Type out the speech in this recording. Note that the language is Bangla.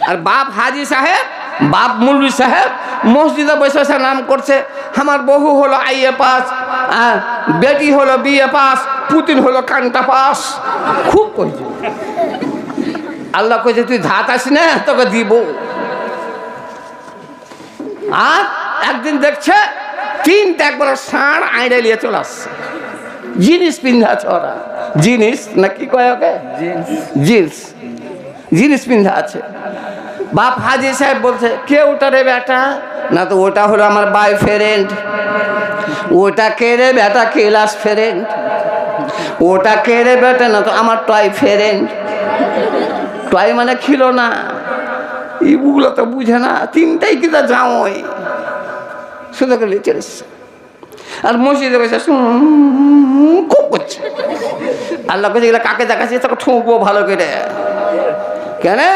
আর বাপ হাজি সাহেব, বাপ মৌলভী সাহেব মসজিদে বসে বসে নাম করছে, আমার বহু হলো আইএ পাস, বেটি হলো বিএ পাস, পুতিন হলো কান্টা পাস। খুব কইছে। আল্লাহ কইছে তুই ধাত আসি না, তোকে দিব। আর একদিন দেখছে তিনটা একবার ষাঁড় আইড়ে নিয়ে চলে আসছে, জিনিস পিন্ধা আছে ওরা, জিনিস না কি কয় ওকে, জিন্স, জিনিস পিন্ধা আছে। বাপ হাজি সাহেব বলছে কে ওটা রে বেটা? না তো ওটা হলো আমার বাই ফ্রেন্ড। ওটা কে রে বেটা? Class friend. ওটা কে রে বেটা? না তো আমার টয় ফ্রেন্ড। টয় মানে খিলো না, ইগুলো তো বুঝে না, তিনটাই কিন্তু যাওই শুধু গেলে চলেছে। আর মসজিদে বসে খুব করছে। আল্লাহ কাছে কাকে দেখাচ্ছে তোকে ঠুকবো ভালো করে। কেন?